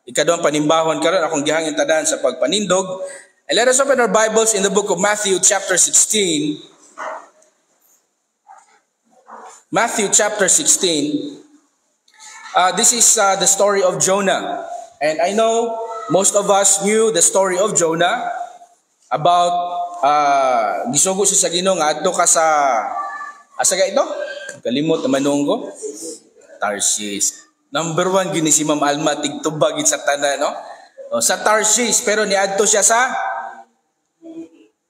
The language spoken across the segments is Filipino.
Ikaduhang panimbahon karon akong gihangin tanan sa pagpanindog. And let us open our Bibles in the book of Matthew chapter 16. Matthew chapter 16. This is the story of Jonah. And I know most of us knew the story of Jonah about gisugo siya sa Ginoo nga adto ka sa asa ga ito? Kalimot naman ko. Tarshish. Number 1 gini si Ma'am Alma tigtubag sa tanan, no? Sa Tarshish, pero niadto siya sa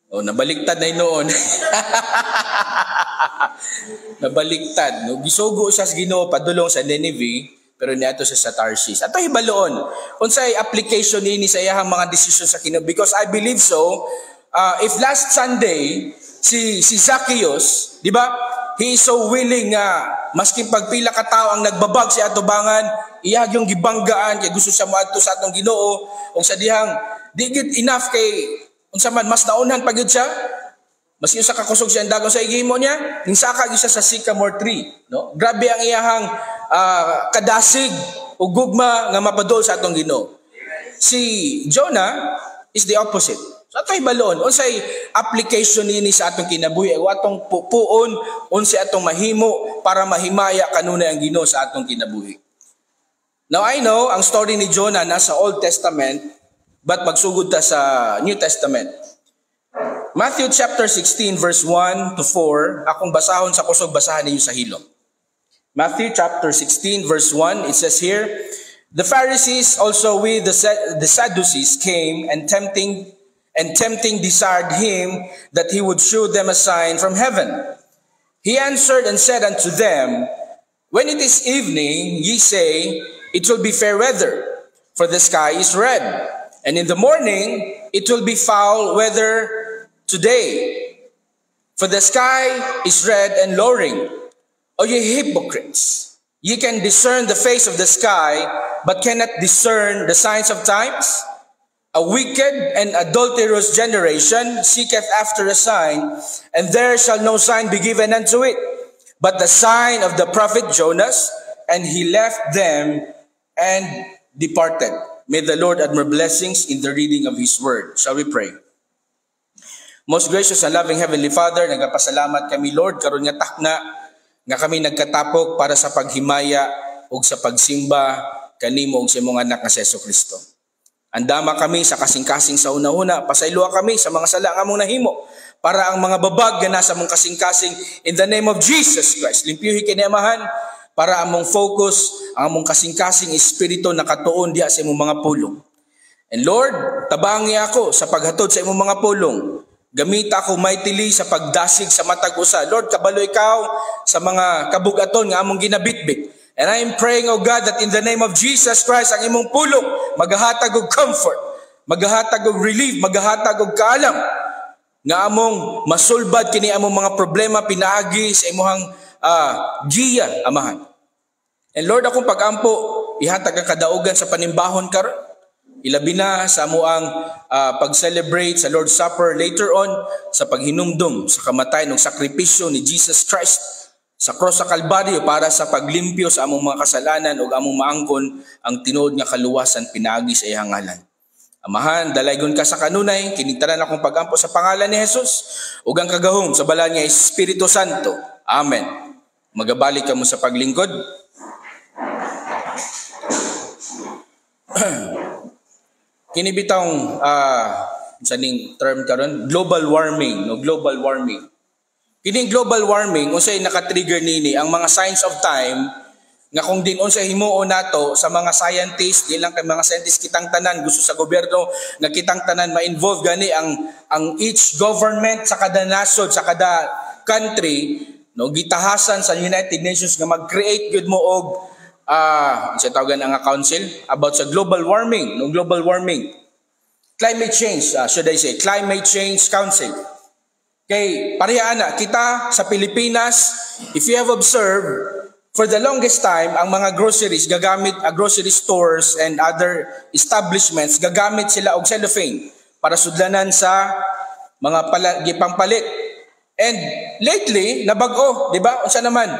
nabaliktad na noon. Nabaliktad, no? Gisugo siya sa Ginoo padulong sa Nineveh, pero niadto siya sa Tarshish. Ato hibaloon unsay application ni sa iyang mga desisyon sa Ginoo, because I believe so. If last Sunday si Zacchaeus, di ba? He is so willing maski pagpila ka tao ang nagbabag sa atubangan, iyag yung gibanggaan kay gusto siya moadto sa atong Ginoo, ug sa dihang di gid enough kay unsa man mas naunhan pagid siya. Mas usa ka kusog siya dagon sa igimo niya, ninsaka gyud siya sa sycamore tree, no? Grabe ang iyahang kadasig ug gugma nga mapadol sa atong Ginoo. Si Jonah is the opposite. So ato'y balon, unsay application nini sa atong kinabuhi, o atong pupuon, unsay atong mahimo para mahimaya kanunay ang Ginoo sa atong kinabuhi. Now I know, ang story ni Jonah nasa Old Testament, but magsugod ta sa New Testament. Matthew chapter 16 verse 1 to 4, akong basahon sa kusog, basahan ninyo sa hilom. Matthew chapter 16 verse 1, it says here, "The Pharisees also with the Sadducees came and tempting desired him that he would shew them a sign from heaven. He answered and said unto them, When it is evening, ye say, It will be fair weather, for the sky is red. And in the morning, it will be foul weather today, for the sky is red and lowering. O ye hypocrites, ye can discern the face of the sky, but cannot discern the signs of times? A wicked and adulterous generation seeketh after a sign, and there shall no sign be given unto it, but the sign of the prophet Jonas. And he left them and departed." May the Lord add more blessings in the reading of His word. Shall we pray? Most gracious and loving Heavenly Father, nagapasalamat kami, Lord, karon nga takna nga kami nagkatapok para sa paghimaya ug sa pagsimba kanimo ug sa imong anak nga si Jesucristo. Andama kami sa kasing-kasing sa una-una, pasayloa kami sa mga sala nga mong nahimo, para ang mga babag nga nasa mong kasing-kasing in the name of Jesus Christ. Limpyuhi kini Amahan, para among focus, ang among kasing-kasing espiritu nakatuon diha sa imong mga pulong. And Lord, tabangi ako sa paghatod sa imong mga pulong. Gamita ako mightily sa pagdasig sa matag usa. Lord, kabalo ikaw sa mga kabugaton nga among ginabitbit. And I am praying, oh God, that in the name of Jesus Christ, ang imong pulong, maghahatag og comfort, maghahatag og relief, maghahatag og kaalam, nga among masulbad kini among mga problema pinaagi sa imong giya, Amahan. And Lord, akong pag-ampo, ihatag ang kadaugan sa panimbahon karon. Ilabi na sa amuang pag-celebrate sa Lord's Supper later on, sa paghinumdum sa kamatayon ng sakripisyo ni Jesus Christ sa cross sa Kalbaryo para sa paglimpyo sa among mga kasalanan ug among maangkon ang tinuod nga kaluwasan pinaagi sa iyang ngalan. Amahan, dalaygon ka sa kanunay, kinigtanan akong pag-ampo sa pangalan ni Jesus ug ang kagahom sa balaan niya Espiritu Santo. Amen. Magabalik ka mo sa paglingkod. Kini bitong saning term karon, global warming, no, global warming. Kining global warming unsay naka-trigger nini ang mga signs of time nga kung din unsay himuon nato sa mga scientists, di lang kay mga scientists kitang tanan gusto sa gobyerno nga kitang tanan ma-involve gani ang each government sa kada nasod sa kada country, no, gitahasan sa United Nations nga mag-create gyud mo og sa tawagan nga council about sa global warming, no, global warming. Climate change, should I say, climate change council. Kay pareha na kita sa Pilipinas, if you have observed, for the longest time ang mga groceries gagamit, grocery stores and other establishments gagamit sila og cellophane para sudlanan sa mga gipangpalit. And lately nabag-o, di ba? Unsa naman?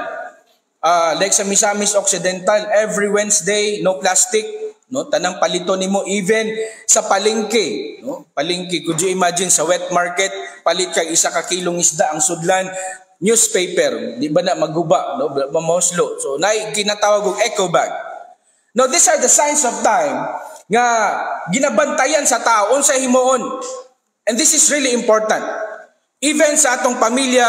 Like sa Misamis Occidental, every Wednesday, no plastic, no? Tanang palito nimo, even sa palengke, no? Palengke, could you imagine sa wet market, palit kag 1 kilong isda ang sudlan, newspaper, di ba na maguba, no? Mamoslo. So, ginatawag og eco bag. Now, these are the signs of time nga ginabantayan sa tao unsa himuon. And this is really important. Even sa atong pamilya,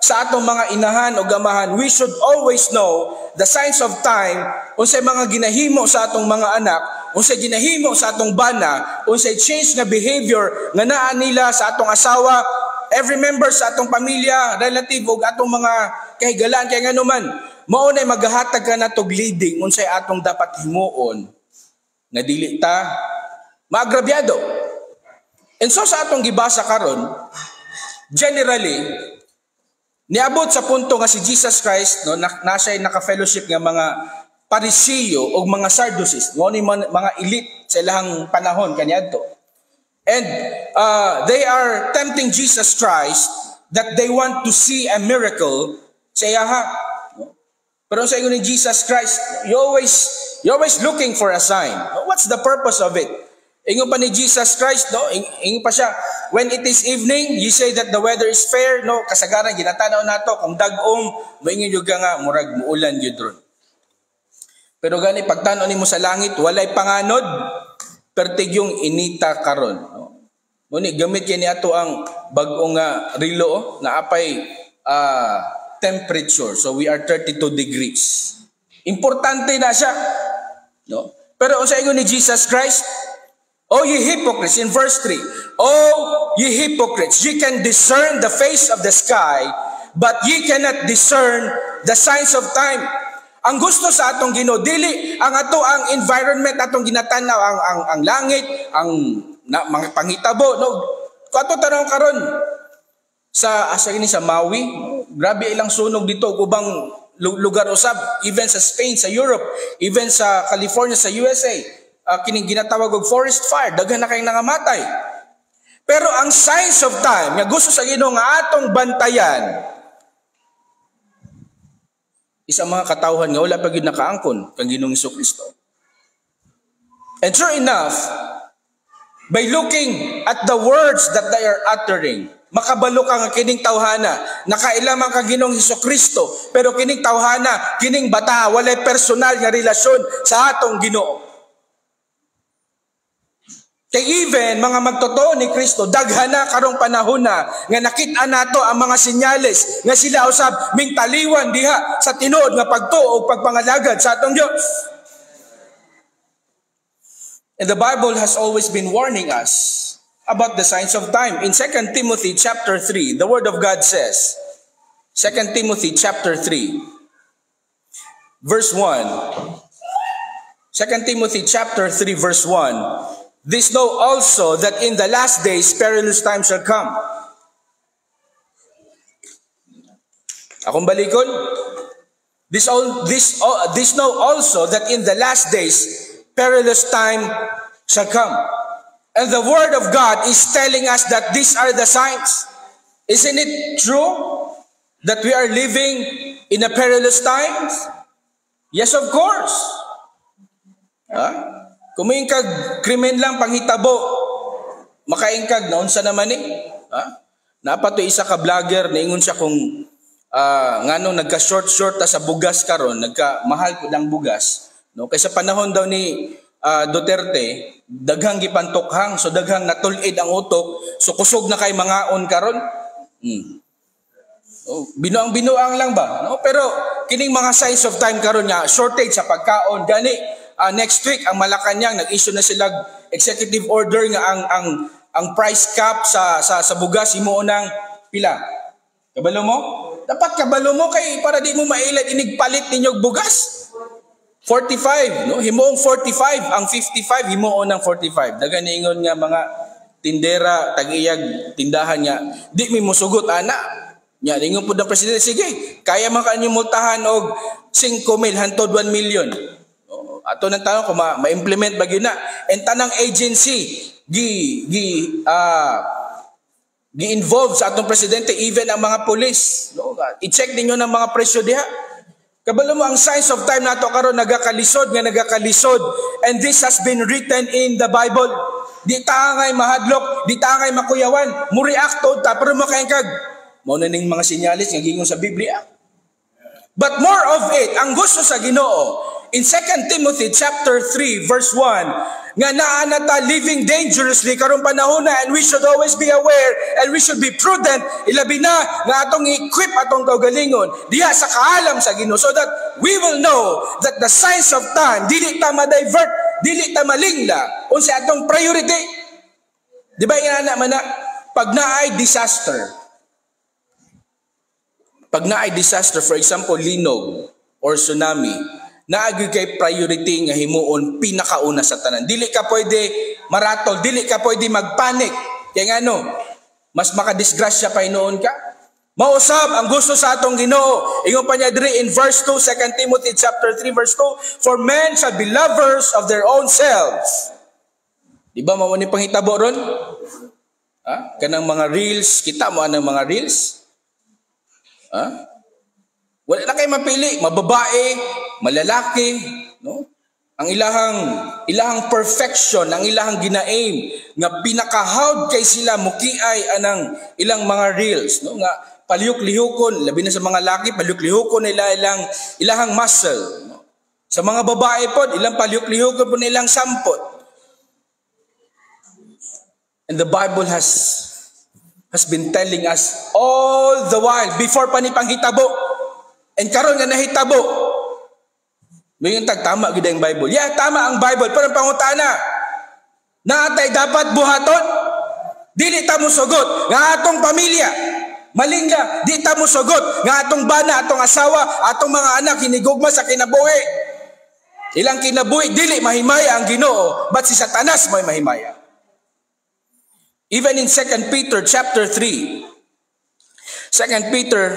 sa atong mga inahan o gamahan, we should always know the signs of time, unsay mga ginahimo sa atong mga anak, unsay ginahimo sa atong bana, unsay change na behavior nga naa nila sa atong asawa, every member sa atong pamilya, relative ug atong mga kahigalaan kay nganuman, mao nay maghahatag ka natog leading unsay atong dapat himuon nga dili ta maagrabyado. And so sa atong gibasa karon, generally niabot sa punto nga si Jesus Christ, no, nasa'y naka-fellowship nga mga Parisiyo o mga Sadducees, no, ni mga elite sa ilang panahon kaniadto. And they are tempting Jesus Christ that they want to see a miracle sa iyaha. No? Pero sa ingon ni Jesus Christ, you always looking for a sign. What's the purpose of it? Ingon pa ni Jesus Christ, no? Ingon pa siya, when it is evening, you say that the weather is fair, no? Kasagaran, ginatanaw nato, kung dag-ong, maingin yung nga, murag muulan yun ron. Pero gani, pagtanaw ni mo sa langit, walay panganod, pertig yung inita karon. No? Ngunit, gamit yan ato ang bagong rilo, na apay temperature. So, we are 32 degrees. Importante na siya. No? Pero, sa ingon ni Jesus Christ, oh, ye hypocrites, in verse 3, oh, ye hypocrites, ye can discern the face of the sky, but ye cannot discern the signs of time. Ang gusto sa atong Ginoo, dili ang ato ang environment atong ginatanaw, ang langit, ang mga pangitabo, no? Ato tanong karon sa Maui, grabe ilang sunog dito, ubang lugar usab, even sa Spain, sa Europe, even sa California, sa USA. Kining ginatawag og forest fire, daghan na kayong nangamatay. Pero ang signs of time nga gusto sa Ginoo nga atong bantayan, isang mga katawhan nga wala pa gyud nakaangkon kang Ginoong Hesukristo. And sure enough, by looking at the words that they are uttering, makabalo ka nga kining tawhana, nakailamang kang Ginoong Hesukristo, pero kining tawhana, kining bata, walay personal nga relasyon sa atong Ginoo. Kay even mga magtotoo ni Kristo, daghana karong panahon na nga nakita nato ang mga senyales nga sila usab ming taliwan diha sa tinuod nga pagtuo ug pagpangalagad sa atong Dios. And the Bible has always been warning us about the signs of time. In 2 Timothy chapter 3, the Word of God says, 2 Timothy chapter 3, verse 1. 2 Timothy chapter 3, verse 1. This know also that in the last days perilous times shall come. Akong balikon. This know also that in the last days perilous time shall come. And the word of God is telling us that these are the signs. Isn't it true that we are living in a perilous times? Yes, of course. Huh? Kumingkag krimen lang panghitabo, makaingkag na unsa naman Napato isa ka vlogger naingon siya kung ngano nagka-short sa bugas karon, nagka-mahal pud ang bugas, no? Kaysa panahon daw ni Duterte, daghang gipantukhang, so daghang natulid ang utok, so kusog na kay mangaon karon. Binuang lang ba, no? Pero kining mga signs of time karon nga shortage sa pagkaon gani. Next week ang Malacanang nag-issue na sila executive order nga ang price cap sa bugas himuon ng pila. Kabalo mo? Dapat kabalo mo kay para di mo mailad inigpalit ninyog bugas. 45, no? Himuong 45, ang 55 himuon ng 45. Dagan ingon nga mga tindera tag-iyag tindahan nga di mi mosugot ana. Nya ingon pud ang presidente, sige, kaya man kanyo multahan og 5 mil hantod 1 million. Ato nang tanong kung ma-implement ba yun na. And tanang agency gi-involve sa atong presidente, even ang mga police. No? I-check ninyo ng mga presyo diha. Kabalo mo ang signs of time nato karon nagakalisod nga nagakalisod, and this has been written in the Bible. Di ta ngay mahadlok, di ta ngay makuyawan, mo react ta pero makaingkag. Mao na ning mga sinyalis nga gingon sa Biblia. But more of it, ang gusto sa Ginoo in 2 Timothy chapter 3 verse 1, nga naa na ta living dangerously karong panahon na, and we should always be aware and we should be prudent, ilabi na nga atong equip atong kaugalingon diha sa kaalam sa Ginoo, so that we will know that the signs of time dili ta ma-divert, dili ta malingla unsa atong priority. Di ba ina man na pag naay disaster, for example, linog or tsunami, naagi kay priority nga himuon pinakauna sa tanan. Dili ka pwede maratol, dili ka pwede magpanik. Kaya nga mas makadisgrasya pa noon ka. Mausab ang gusto sa atong Ginoo. Ingon pa niya diri in verse 2, 2 Timothy chapter 3 verse 2, for men shall be lovers of their own selves. Di ba mao ni panghitabo ron? Kanang mga reels, kita mo anang mga reels? Wala na kayo mapili, mababae, malalaki, no? Ang ilahang perfection, ang ilahang gina-aim nga pinakahawd kay sila mukiay anang ilang mga reels, no? Nga palihok-lihokon, labi na sa mga laki, palihok-lihokon nila ilahang muscle, no? Sa mga babae pod, ilang palihok-lihokon po nilang sampot. And the Bible has been telling us all the while, before pa ni panghitabo, and karon nga nahitabo, may yung tama gid ang Bible. Yeah, tama ang Bible, pero ang pangutana, naatay dapat buhaton, dili ta mo sugot nga atong pamilya, malingga, di ta mo sugot nga atong bana, atong asawa, atong mga anak hinigugma sa kinabuhi. Ilang kinabuhi, dili mahimaya ang Ginoo, but si Satanas may mahimaya. Even in 2 Peter chapter 3, 2 Peter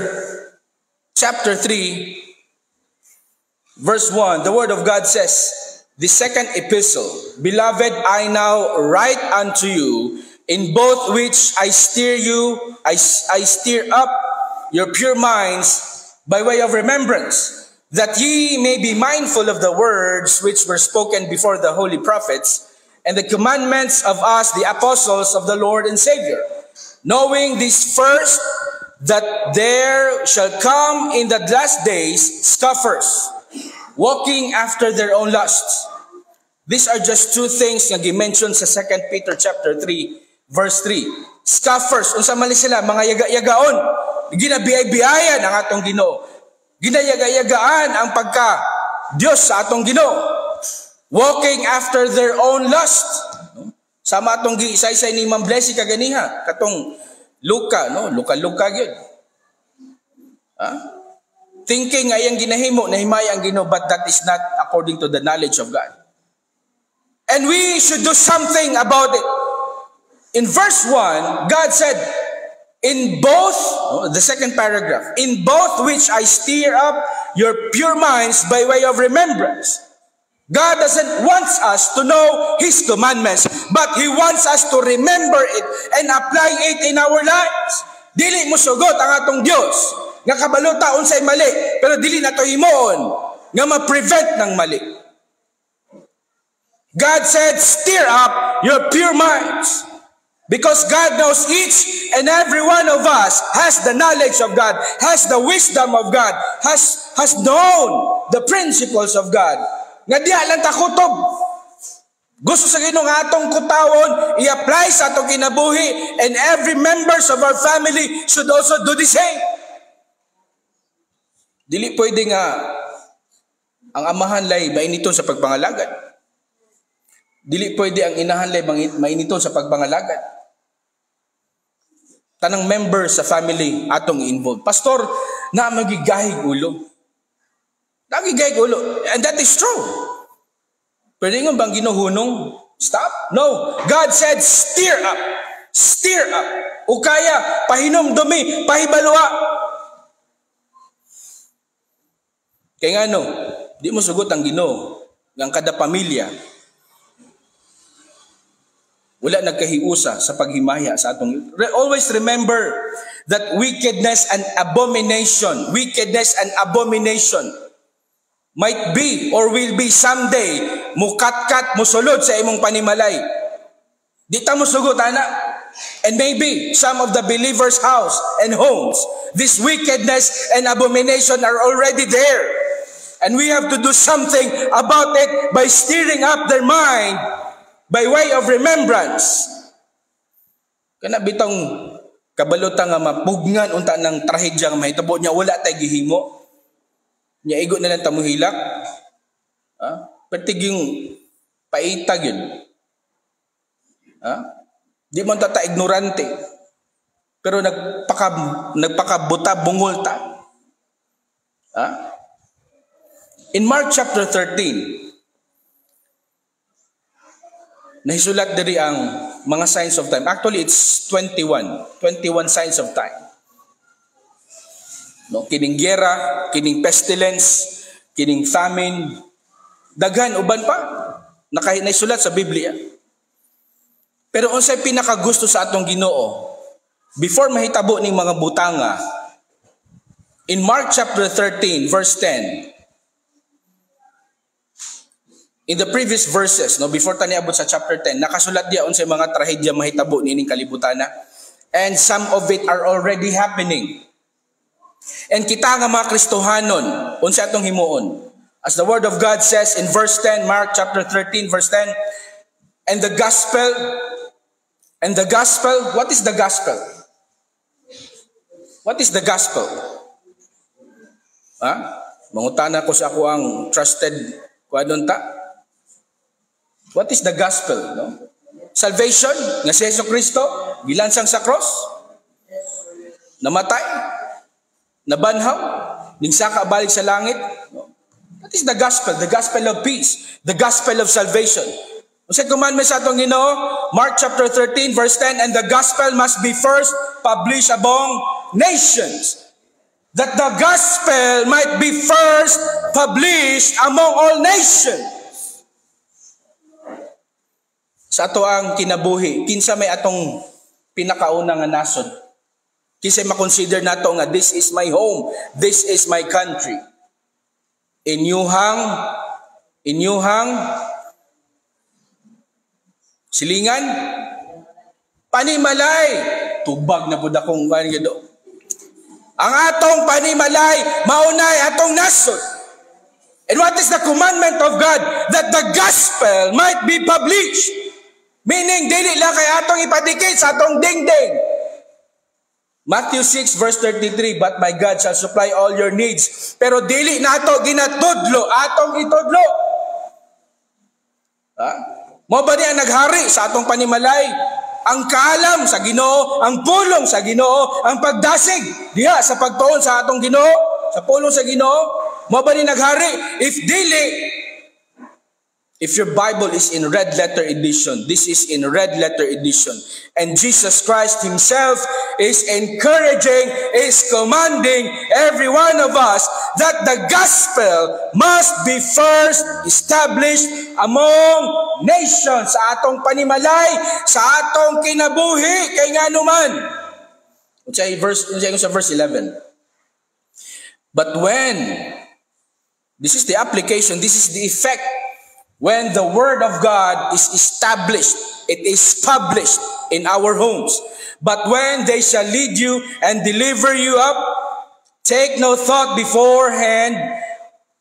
chapter 3, verse 1, the word of God says, the second epistle, beloved, I now write unto you, in both which I steer up your pure minds by way of remembrance, that ye may be mindful of the words which were spoken before the holy prophets, and the commandments of us, the apostles of the Lord and Savior, knowing this first, that there shall come in the last days scoffers, walking after their own lusts. These are just two things nga gi-mention sa 2 Peter chapter 3, verse 3. Scoffers, unsa man sila, mga yaga-yagaon, ginabiyay-biyayan ang atong Ginoo. Ginayaga-yagaan ang pagka Dios sa atong Ginoo. Walking after their own lust. Sama atong giisay-say ni Ma'am Blessy kaganiha, katong Luka, no? Luka gyud. Thinking ay ang ginahimo, nahimay ang Ginoo, but that is not according to the knowledge of God. And we should do something about it. In verse 1, God said, in both, the second paragraph, in both which I stir up your pure minds by way of remembrance. God doesn't want us to know His commandments, but He wants us to remember it and apply it in our lives. Dili mo sugot ang atong Dios nga kabaluta unsay mali, pero dili nato himuon nga ma-prevent ng mali. God said, stir up your pure minds. Because God knows each and every one of us has the knowledge of God, has the wisdom of God, has known the principles of God. Nga diha lang takutob. Gusto sa Ginoo nga atong kutawon, i-apply sa atong kinabuhi, and every members of our family should also do the same. Dili pwede nga ang amahan lay mainiton sa pagpangalagad. Dili pwede ang inahan lay mainiton sa pagpangalagad. Tanang members sa family atong involved. Pastor, na magigahig ulo. Nagigay ulo. And that is true. Pwede nga bang ginuhunong? Stop? No. God said, stir up. Stir up. O kaya, pahinom dumi, pahibalua. Kaya nga di mo sugot ang Ginoo ng kada pamilya. Wala nagkahiusa sa paghimaya sa atong. Always remember that wickedness and abomination might be or will be someday mukatkat musulod sa imong panimalay. Di ta musugot ana. And maybe some of the believers' house and homes, this wickedness and abomination are already there. And we have to do something about it by stirring up their mind by way of remembrance. Kana bitong kabalutan nga mapugngan unta ng trahedya nga mahitabo niya wala tay gihimo. Nya igo na lang ta muhilak. Pertig yung paitag yun. Di man ta ignorante. Pero nagpakabuta bungol ta. In Mark chapter 13, nahisulat diri ang mga signs of time. Actually, it's 21 signs of time. No, kining gera, kining pestilence, kining famine, daghan uban pa nahisulat sa Biblia. Pero unsay pinakagusto sa atong Ginoo before mahitabo ning mga butanga, in Mark chapter 13 verse 10, in the previous verses, no, before tani abot sa chapter 10, nakasulat diya unsay mga trahedya mahitabo nining kalibutana, and some of it are already happening. And kita nga mga Kristohanon, unsay atong himuon? As the word of God says in verse 10, Mark chapter 13 verse 10, and the gospel, what is the gospel? What is the gospel? Mangutana ko sa ako ang trusted kuadon ta. What is the gospel? No? Salvation nga si Jesucristo gilansang sa cross, namatay, nabanhaw, ning saka balik sa langit. No? That is the gospel of peace, the gospel of salvation. Unsay commandment sa atong Ginoo? Mark chapter 13 verse 10, and the gospel must be first published among nations, that the gospel might be first published among all nations. Sa ato ang kinabuhi, kinsa may atong pinakauna nga nasod? Kinsa makonsider nato nga this is my home, this is my country. Inyuhang silingan, panimalay, tubag na pud akong kanino. Ang atong panimalay, maunay atong nasod. And what is the commandment of God? That the gospel might be published. Meaning, dili lang kay atong ipadikit sa atong dingding. Matthew 6 verse 33, but my God shall supply all your needs. Pero dili na ato ginatudlo, atong itudlo. Mo ba niya naghari sa atong panimalay? Ang kaalam sa Ginoo, ang pulong sa Ginoo, ang pagdasig diha sa pagtuon sa atong Ginoo, sa pulong sa Ginoo. Mo ba niya naghari? If dili, if your Bible is in red letter edition, this is in red letter edition. And Jesus Christ Himself is encouraging, is commanding every one of us that the gospel must be first established among nations. Sa atong panimalay, sa atong kinabuhi, kay nga naman. Sa verse 11. But when, this is the application, this is the effect, when the word of God is established, it is published in our homes. But when they shall lead you and deliver you up, take no thought beforehand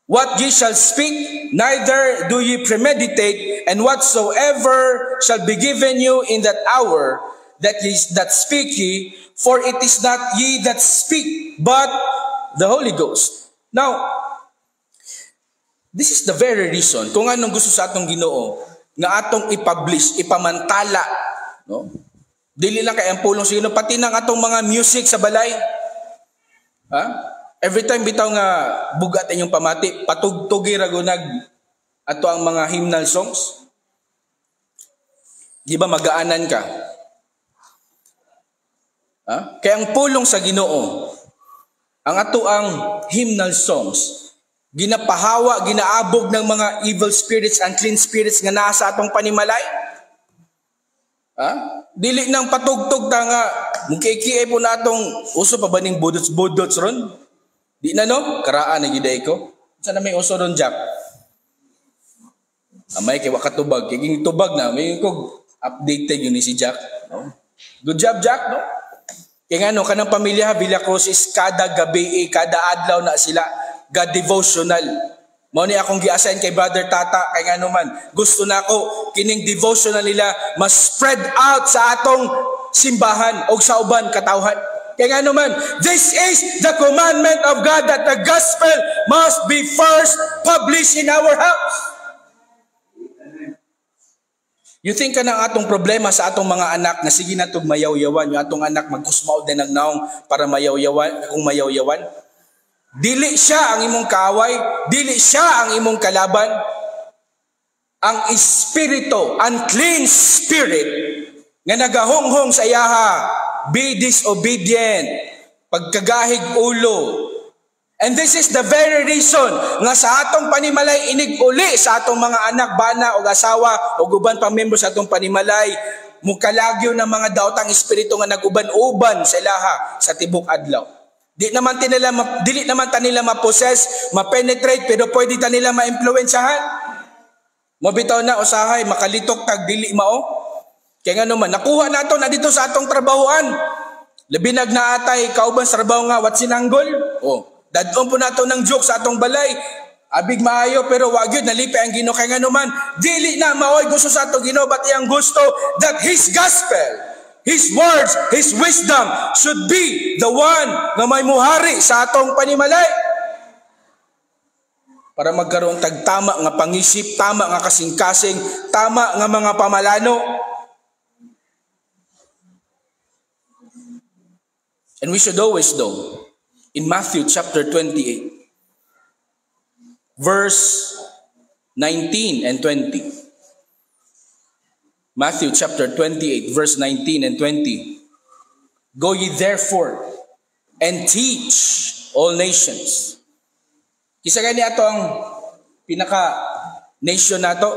what ye shall speak, neither do ye premeditate, and whatsoever shall be given you in that hour, that speak ye, for it is not ye that speak, but the Holy Ghost. Now, this is the very reason kung anong gusto sa atong Ginoo nga atong i-publish, ipamantala, no? Dili lang kay ang pulong sa Ginoo, pati nang atong mga music sa balay. Every time bitaw nga bugat inyong pamati, patugtugi ra gunag ato ang mga hymnal songs. Di ba magaanan ka? Kaya ang pulong sa Ginoo, ang ato ang hymnal songs, ginapahawa, ginaabog ng mga evil spirits, unclean spirits nga nasa atong panimalay. Dili nang patugtog ta nga mukiki po natong uso pa baning budots-budots ron. Di na no, karaan na giday ko. Sana may uso ron, Jack. Amay kay wakatubag, kay tubag na, may kog updated yun ni si Jack. No? Good job, Jack, no? Kaya nga, no, kanang pamilya Villa Cruz is kada gabi, kada adlaw na sila, ga-devotional. Mao ni akong gi-assign kay Brother Tata, kay nga naman, gusto na ako, kining devotional nila, mas spread out sa atong simbahan o sa uban katawhan. Kaya nga naman, this is the commandment of God that the gospel must be first published in our house. You think ka ng atong problema sa atong mga anak na sige na itong mayaw-yawan, yung atong anak magkusmaw din ng naong para mayaw-yawan, kung mayaw-yawan. Dili siya ang imong kaaway, dili siya ang imong kalaban. Ang espiritu, unclean spirit, nga nagahonghong sa iyaha, be disobedient, pagkagahig ulo. And this is the very reason nga sa atong panimalay inig-uli sa atong mga anak, bana o asawa o uban pa membro sa atong panimalay, mukalagyo ng mga daotang espiritu nga naguban-uban sa ilaha sa tibok adlaw. Dili naman tanila ma-possess, ma-penetrate, pero pwede tanila ma-impluwensyahan. Mabitaw na usahay makalitok tag dili mao. Kaya nga naman nakuha nato na dito sa atong trabahoan. Labi nagnaatay kauban sa trabaho nga wat sinanggol. Oh. Dadon po nato ng joke sa atong balay. Abig maayo pero wag yun nalipi ang Ginoo kay nga naman dili na maoy gusto sa ato Ginoo but iyang gusto that His gospel, His words, His wisdom should be the one na may muhari sa atong panimalay. Para magkaroon tag tama nga pangisip, tama nga kasing-kasing, tama nga mga pamalano. And we should always know in Matthew chapter 28, verse 19 and 20. Matthew chapter 28, verse 19 and 20. Go ye therefore and teach all nations. Kisa gani ato ang pinaka-nation nato,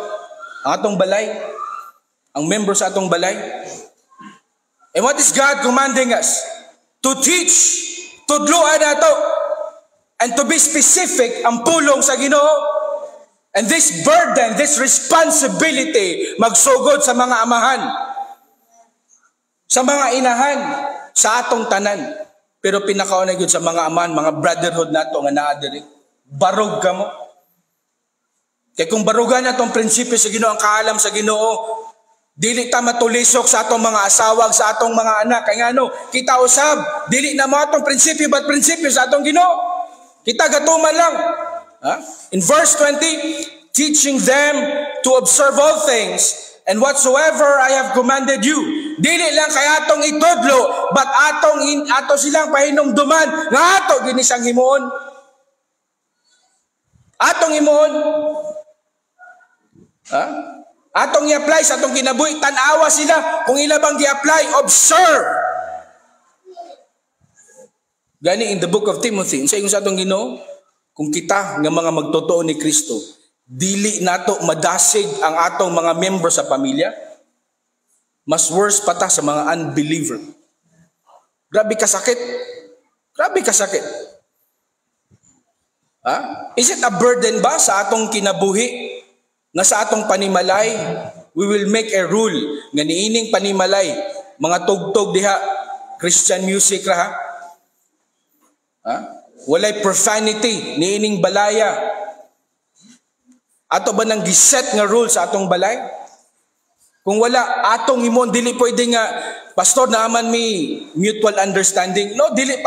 ang atong balay, ang member sa atong balay. And what is God commanding us? To teach, tudloan nato, and to be specific ang pulong sa Ginoo. And this burden, this responsibility, magsugod sa mga amahan, sa mga inahan, sa atong tanan. Pero pinakauna gyud sa mga amahan, mga brotherhood nato nga naa diri. Barog ka mo. Kaya kung barugan na itong prinsipyo sa Ginoo, ang kaalam sa Ginoo, dili ta matulisok sa atong mga asawag, sa atong mga anak. Kaya ano, kita usab, dili na mo atong prinsipyo, but prinsipyo sa atong Ginoo. Kita gatuman lang. In verse 20, teaching them to observe all things, and whatsoever I have commanded you. Dili lang kay atong itudlo, but ato silang pahinumduman, nga ato gini siyang himuon. Atong himuon. Atong i-apply sa atong kinabuhi, tanawa sila kung ilabang i-apply, observe. Gani in the book of Timothy, sa ingon sa atong Ginoo, kung kita nga mga magtotoo ni Kristo, dili nato madasig ang atong mga member sa pamilya, mas worse pa ta sa mga unbeliever. Grabe kasakit. Grabe kasakit. Is it a burden ba sa atong kinabuhi na sa atong panimalay, we will make a rule nga niining panimalay, mga tugtog diha, Christian music ra walay profanity, niining balaya. Ato ba nang giset nga rule sa atong balay? Kung wala, atong himon, dili pwede nga, pastor, naaman mi mutual understanding. No, dili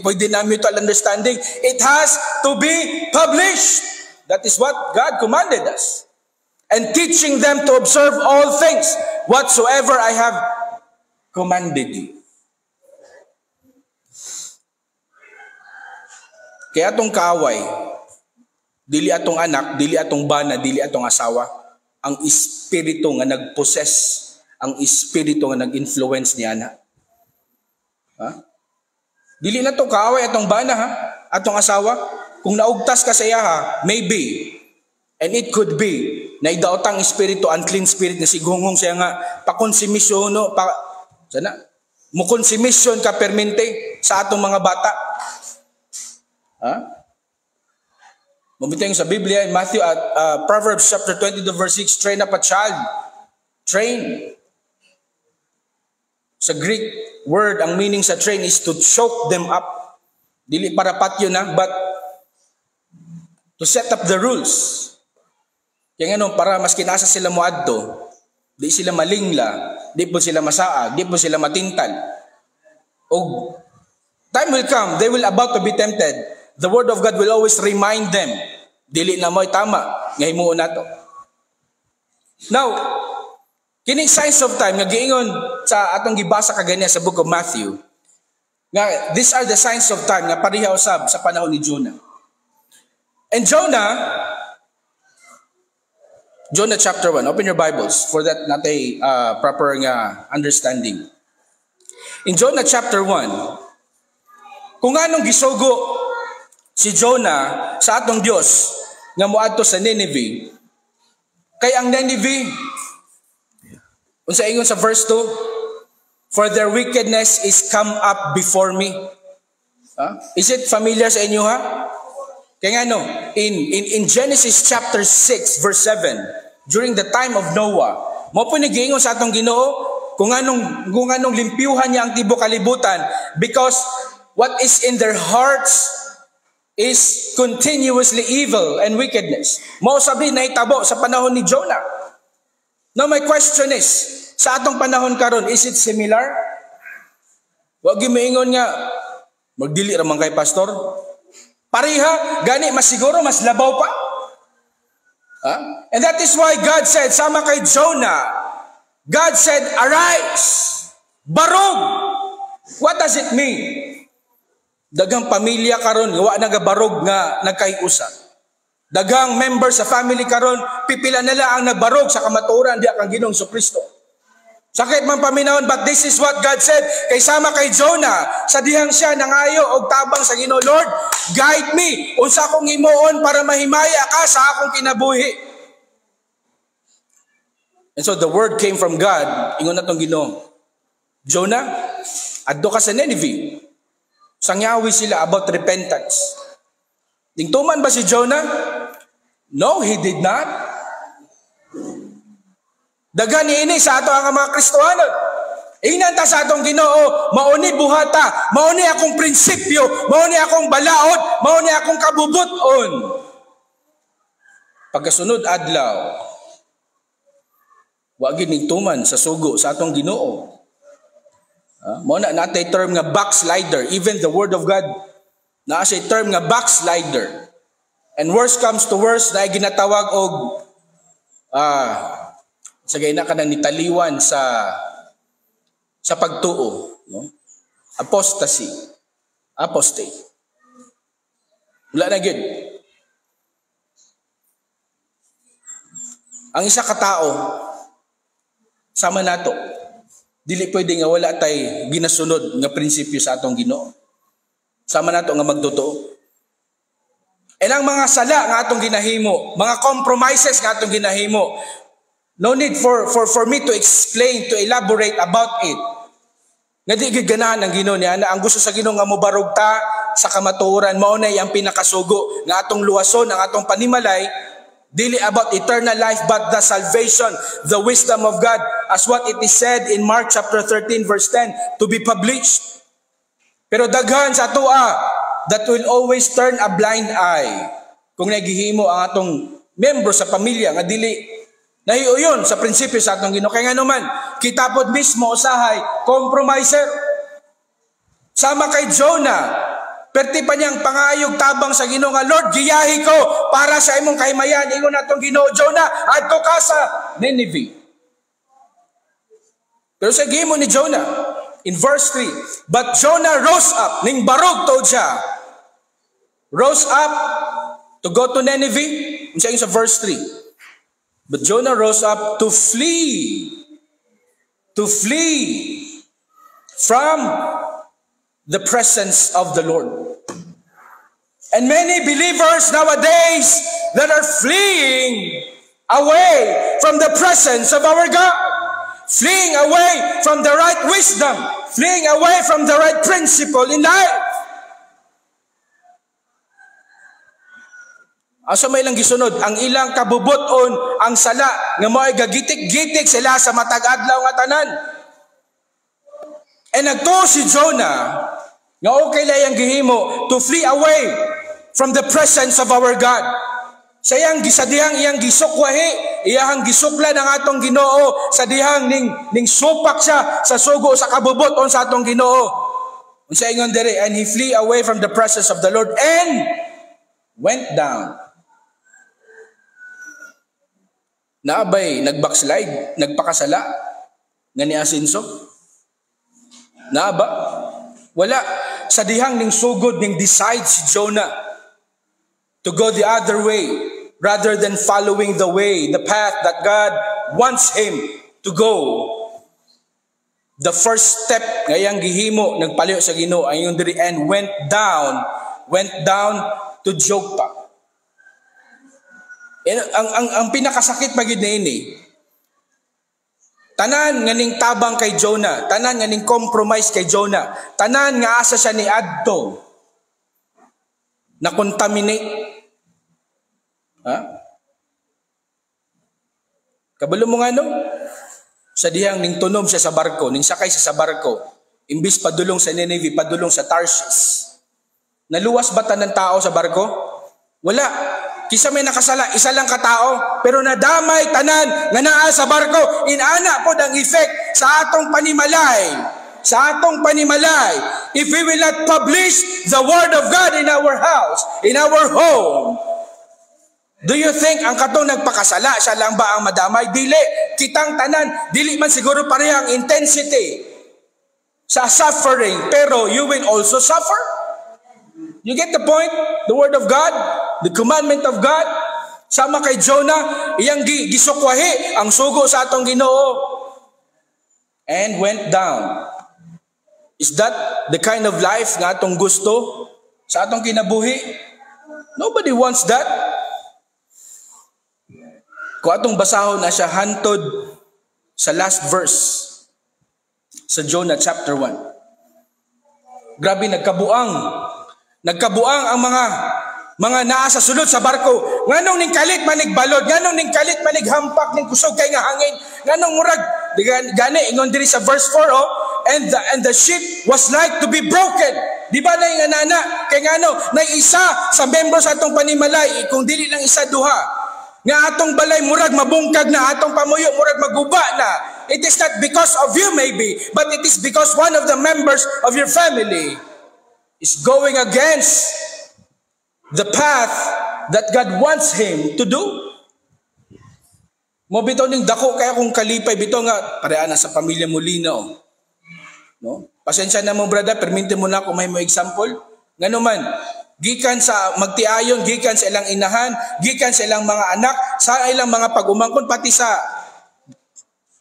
pwede na mutual understanding. It has to be published. That is what God commanded us. And teaching them to observe all things whatsoever I have commanded you. Kaya atong kaaway, dili atong anak, dili atong bana, dili atong asawa, ang espiritu nga nagpossess, ang espiritu nga nag-influence niya na. Dili na to kaaway atong bana atong asawa. Kung naugtas ka sa iya maybe, and it could be, na idaotang espiritu, unclean spirit na sigungong siya nga, pakonsumisyon, mukonsumisyon ka permente sa atong mga bata. Bumitayin sa Biblia in Matthew at Proverbs chapter 22 verse 6, train up a child. Train. Sa Greek word, ang meaning sa train is to choke them up. Dili para patyo na, but to set up the rules. Kaya nga para mas kinasa sila muadto, di sila malingla, di po sila masaag, di po sila matintal. O time will come, they will about to be tempted. The word of God will always remind them, dili na mo'y tama, nga himuon nato. Now, kining signs of time, nga giingon sa atong gibasa kaganya sa book of Matthew, nga these are the signs of time nga pareha usab sa panahon ni Jonah. And Jonah chapter 1, open your Bibles for that natay proper nga understanding. In Jonah chapter 1, kung anong gisugo si Jonah sa atong Dios nga moadto sa Nineveh, kay ang Nineveh, unsa ingon sa verse 2, for their wickedness is come up before me. Is it familiar sa inyo Kaya nga in Genesis chapter 6 verse 7, during the time of Noah, mo po nagiingon sa atong Ginoo kung anong limpiuhan niya ang tibuok kalibutan, because what is in their hearts is continuously evil and wickedness. Mao sabi na itabo sa panahon ni Jonah. Now my question is, sa atong panahon karon, is it similar? Wag gimingon nga magdili ra man kay pastor. Pareha, gani mas siguro mas labaw pa. And that is why God said, sama kay Jonah, God said, arise, barog. What does it mean? Dagang pamilya karon wa nagabarog nga nagkayusa. Dagang members sa family karon pipila nila ang nagbarog sa kamatuoran diha kang Ginoong Kristo. Sakit man paminahon, but this is what God said kay sama kay Jonah sa dihang siya nangayo og tabang sa Ginoo, Lord, guide me unsa akong himuon para mahimaya ka sa akong kinabuhi. And so the word came from God, ingon natong Ginoo, Jonah, adto ka sa Nineveh. Sangyawi sila about repentance. Tingtuman ba si Jonah? No, he did not. Dagan ini sa ato ang mga Kristohanon. Inanta sa atong Ginoo, mauni buhata, mauni akong prinsipyo, mauni akong balaod, mauni akong kabubuton. Pagkasunod adlaw, wa gid nigtuman sa sugo sa atong Ginoo. Mao na natay term nga backslider. Even the word of God naa say term nga backslider. And worse comes to worse, na ginatawag og sagay na ka na nitaliwan sa pagtuo, no? Apostasy. Apostate. Wala na gyud. Ang isa ka tao sama nato, dili pwede nga wala tay ginasunod nga prinsipyo sa atong Ginoo. Sama nato nga magtotoo. And ang mga sala nga atong ginahimo, mga compromises nga atong ginahimo, no need for me to explain, to elaborate about it. Nga di ganahan ang Ginoo niya na ang gusto sa Ginoo nga mobarog ta sa kamatuoran, mao na ang pinakasugo nga atong luwason, ang atong panimalay, dili about eternal life but the salvation, the wisdom of God, as what it is said in Mark chapter 13 verse 10, to be published. Pero daghan sa atoa that will always turn a blind eye kung nagihimo ang atong membro sa pamilya nga dili nahiuyon sa prinsipyo sa atong Ginoo. Kaya nga naman, kita pod mismo usahay, compromiser. Sama kay Jonah, perti pa niyang pangayog tabang sa Ginoo nga, Lord, giyahi ko para sa imong kahimayan. Ingon natong Ginoo, Jonah, adto ka sa Nineveh. Pero sa gihimo ni Jonah, in verse 3, but Jonah rose up, ning barog to siya, rose up to go to Nineveh. Unsa sa verse 3? But Jonah rose up to flee from the presence of the Lord. And many believers nowadays that are fleeing away from the presence of our God, fleeing away from the right wisdom, fleeing away from the right principle in life. Asa may ilang gisunod? Ang ilang kabubuton, ang sala, nga mo'y gagitik-gitik sila sa matag adlaw nga tanan. And nagtuo si Jonah, nga okay lang yung gihimo, to flee away from the presence of our God. Sa iyang gisadihang iyang gisukwahi, iyang gisukla ng atong Ginoo, sa dihang ning supak siya sa sugo sa kabubuton sa atong Ginoo. Unsa ingon diri, and he flee away from the presence of the Lord and went down. Naabay, nagbackslide, nagpakasala, nga ni Asinso? Naaba? Wala. Sa dihang ning sugod, ning decide si Jonah to go the other way, rather than following the way, the path that God wants him to go. The first step ngayang gihimo nagpaliw sa Ginoo ay yung diri, and went down to Joppa. Ang pinakasakit pagid niini, tanan nga ning tabang kay Jonah, tanan nga ning compromise kay Jonah, tanan nga asa siya ni adto na contaminate. Ha? Kabalo mo nga no? Sa dihang ning tunom siya sa barko, ning sakay siya sa barko, imbis padulong sa Nineveh, padulong sa Tarshish. Naluwas ba tanang tao sa barko? Wala. Kisa may nakasala, isa lang katao, pero nadamay tanan nga naa sa barko. Inana po ang effect sa atong panimalay. Sa atong panimalay. If we will not publish the word of God in our house, in our home, do you think ang katong nagpakasala, siya lang ba ang madamay? Dili. Kitang tanan, dili man siguro parehang intensity sa suffering, pero you will also suffer. You get the point? The word of God, the commandment of God. Sama kay Jonah, iyang gisukwahi ang sugo sa atong Ginoo. And went down. Is that the kind of life nga atong gusto sa atong kinabuhi? Nobody wants that. Kung atong basahon na siya hantod sa last verse sa Jonah chapter 1. Grabe, nagkabuang ang mga naa sa sulod sa barko. Nganong ning kalit manigbalod, nganong ning kalit manighampak ning kusog kay nga hangin, nganong murag gani ingon diri sa verse 4, and the ship was like to be broken. Di ba na yung anana? Kay ngano, na isa sa membro sa atong panimalay, kung dili lang isa duha, nga atong balay murag mabungkag na, atong pamuyo murag maguba na. It is not because of you maybe, but it is because one of the members of your family is going against the path that God wants him to do. Mo bitaw ning dako kaya kung kalipay bitaw nga pareha na sa pamilya mo linaw. No? Pasensya na mo brother, perminte mo na kung may mo example. Ngano man, gikan sa magtiayon, gikan sa ilang inahan, gikan sa ilang mga anak, sa ilang mga pag-umangkon, pati sa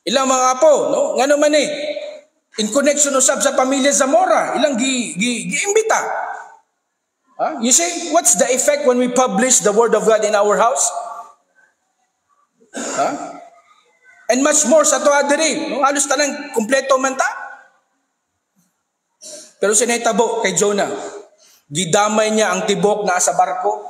ilang mga apo, no? Ngano man in connection usab sa pamilya Zamora, ilang giimbita. You see, what's the effect when we publish the word of God in our house? And much more sa tuwa diri, no? Halos tanang kumpleto man ta. Pero sinahitabo kay Jonah, gidamay niya ang tibok na sa barko.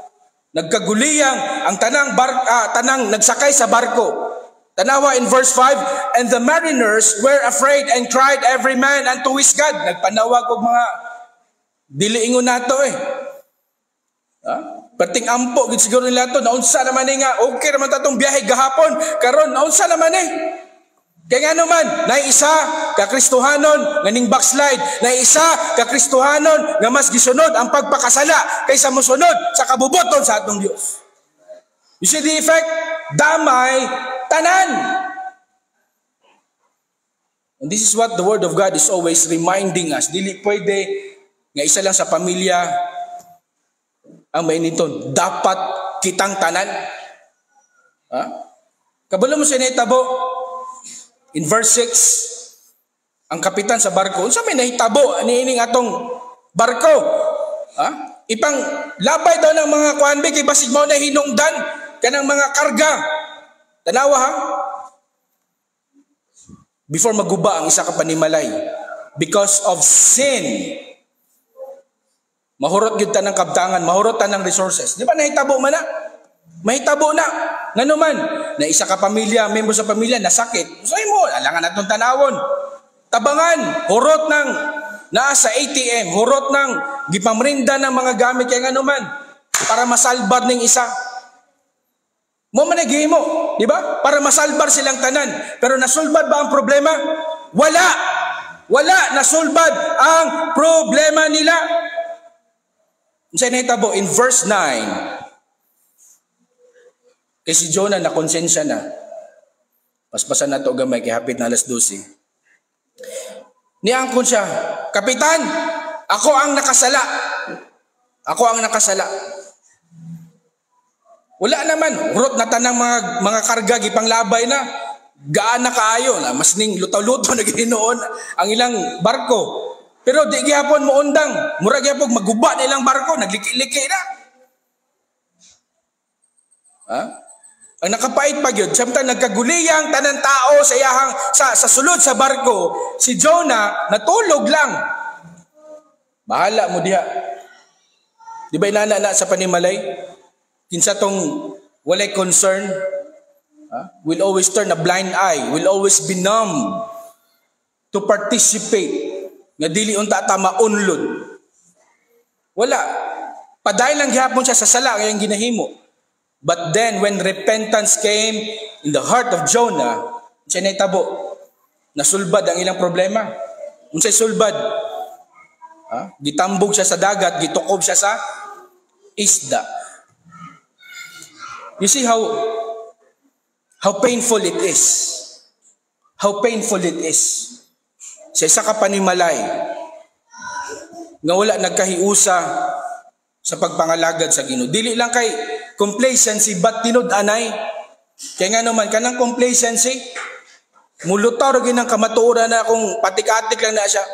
Nagkaguliyang ang tanang nagsakay sa barko. Tanawa in verse 5, and the mariners were afraid and cried every man unto his God. Nagpanawag og mga diliingon nato Perting ampo gid siguro nila to, naunsa naman nga okay naman tatong biyahe gahapon, karon naunsa naman kay nga naman, na isa ka Kristohanon nga ning backslide, na isa ka Kristohanon nga mas gisunod ang pagpakasala kaysa mosunod sa kabubuton sa atong Dios. You see the effect? Damay tanan. And this is what the word of God is always reminding us. Dili pwede nga isa lang sa pamilya ang mainiton. Dapat kitang tanan. Kabalo mo siya nahitabo. In verse 6, ang kapitan sa barko, unsa may nahitabo aniining atong barko? Ipang labay daw ng mga kuanbe kay basig mao na hinungdan kanang mga karga. Tanawa before maguba ang isa ka panimalay, because of sin, mahurot gyud tanang kabtangan, mahurot tanang resources. Di ba nahitabo man na? Mahitabo na. Ngano man, na isa ka pamilya, membro sa pamilya, nasakit. Usay mo, alangan natong tanawon. Tabangan, hurot ng nasa ATM, hurot ng gipamrinda ng mga gamit kay ngano man para masalbar ning isa. Mo man nagihimo, di ba? Para masalbar silang tanan. Pero nasulbad ba ang problema? Wala. Wala nasulbad ang problema nila. Unsay nahitabo in verse 9. Kay si Jonah na konsensya na. Paspasan na to gamay kay hapit na alas 12. Niangkon siya, Kapitan, ako ang nakasala. Ako ang nakasala. Wala naman, urot na tanang mga karga gipanglabay na. Gaan na kaayo na mas ning lutaw-lutaw na gihinoon ang ilang barko. Pero di gihapon mo undang, mura gyapon maguba na ilang barko, nagliki-liki na. Ha? Ang nakapait pa gyud, samtang nagkaguliyang tanan tao sa iyahang sa sulod sa barko, si Jonah natulog lang. Bahala mo diha. Di ba inana na sa panimalay? Kinsa tong walay concern, will always turn a blind eye, will always be numb to participate. Nga dili unta ta maunlod. Wala. Paday lang gihapon siya sa sala kayang ginahimo. But then when repentance came in the heart of Jonah, siya naitabo. Nasulbad ang ilang problema. Unsay sulbad? Gitambog siya sa dagat, gitukob siya sa isda. You see how painful it is. How painful it is. Sa isa ka panimalay nga wala nagkahiusa sa pagpangalagad sa Ginoo. Dili lang kay complacency but tinud-anay. Kaya nga naman kanang complacency mulutaw ra ginang kamatuoran na kung patik-atik lang na siya.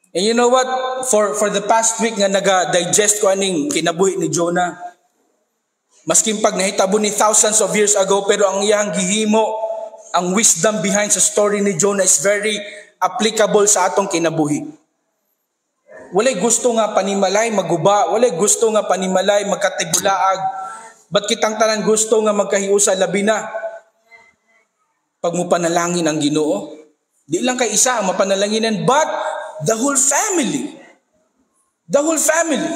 And you know what? For the past week nga naga-digest ko aning kinabuhi ni Jonah. Maskin pag nahitabo ni thousands of years ago, pero ang iyang gihimo, ang wisdom behind sa story ni Jonah is very applicable sa atong kinabuhi. Walay gusto nga panimalay maguba, walay gusto nga panimalay magkatibulaag. Ba't kitang tanan gusto nga magkahiusa labi na? Pag mo panalangin ang Ginoo, di lang kay isa ang mapanalanginan, but the whole family. The whole family.